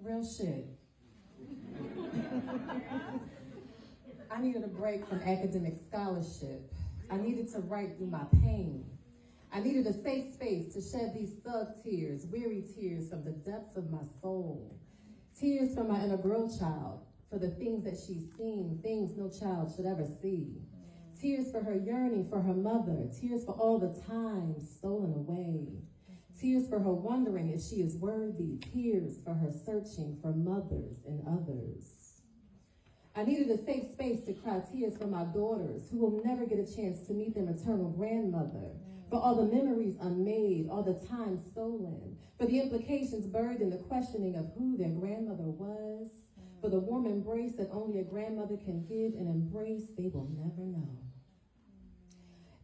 Real shit. I needed a break from academic scholarship. I needed to write through my pain. I needed a safe space to shed these thug tears, weary tears from the depths of my soul. Tears from my inner girl child, for the things that she's seen, things no child should ever see. Tears for her yearning for her mother, tears for all the time stolen away. Tears for her wondering if she is worthy, tears for her searching for mothers and others. I needed a safe space to cry tears for my daughters who will never get a chance to meet their maternal grandmother, for all the memories unmade, all the time stolen, for the implications buried in the questioning of who their grandmother was, for the warm embrace that only a grandmother can give, an embrace they will never know.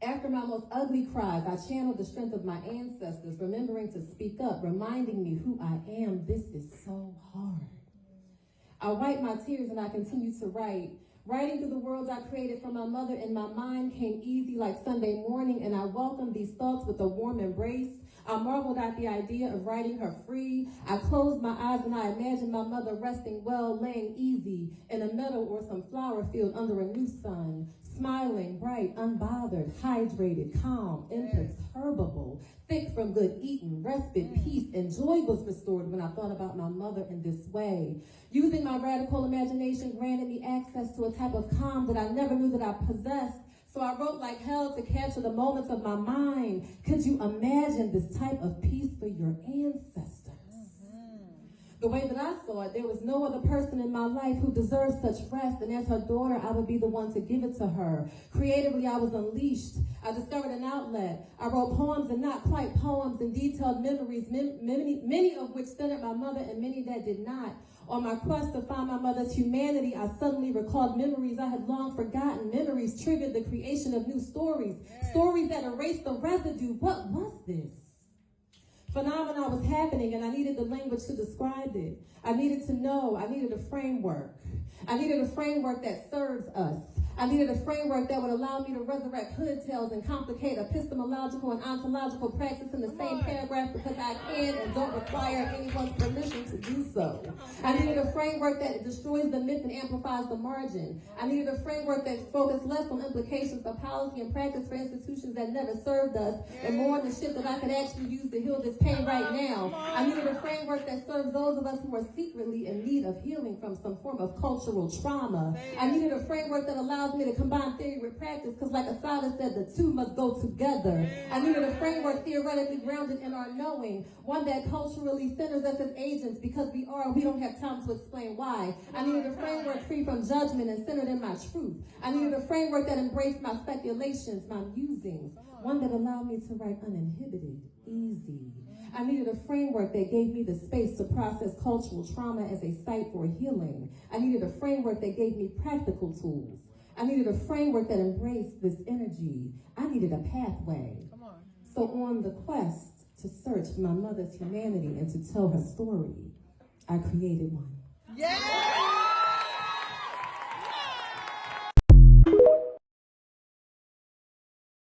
After my most ugly cries, I channeled the strength of my ancestors, remembering to speak up, reminding me who I am. This is so hard. I wiped my tears and I continued to write. Writing through the worlds I created for my mother in my mind came easy like Sunday morning, and I welcomed these thoughts with a warm embrace. I marveled at the idea of writing her free. I closed my eyes and I imagined my mother resting well, laying easy in a meadow or some flower field under a new sun, smiling, bright, unbothered, hydrated, calm, imperturbable, thick from good eating, respite, peace, and joy was restored when I thought about my mother in this way. Using my radical imagination granted me access to a type of calm that I never knew that I possessed. So I wrote like hell to capture the moments of my mind. Could you imagine this type of peace for your ancestors? The way that I saw it, there was no other person in my life who deserved such rest, and as her daughter, I would be the one to give it to her. Creatively, I was unleashed. I discovered an outlet. I wrote poems and not quite poems and detailed memories, many of which centered my mother and many that did not. On my quest to find my mother's humanity, I suddenly recalled memories I had long forgotten. Memories triggered the creation of new stories, stories that erased the residue. What was this? Phenomena was happening and I needed the language to describe it. I needed to know. I needed a framework. I needed a framework that serves us. I needed a framework that would allow me to resurrect hood tales and complicate epistemological and ontological practice in the same paragraph because I can and don't require anyone's permission to do so. I needed a framework that destroys the myth and amplifies the margin. I needed a framework that focused less on implications of policy and practice for institutions that never served us and more on the shit that I could actually use to heal this pain right now. I needed a framework that serves those of us who are secretly in need of healing from some form of cultural trauma. I needed a framework that allows me to combine theory with practice, because like Asada said, the two must go together. I needed a framework theoretically grounded in our knowing, one that culturally centers us as agents because we don't have time to explain why. I needed a framework free from judgment and centered in my truth. I needed a framework that embraced my speculations, my musings, one that allowed me to write uninhibited, easy. I needed a framework that gave me the space to process cultural trauma as a site for healing. I needed a framework that gave me practical tools. I needed a framework that embraced this energy. I needed a pathway. So on the quest to search for my mother's humanity and to tell her story, I created one. Yeah!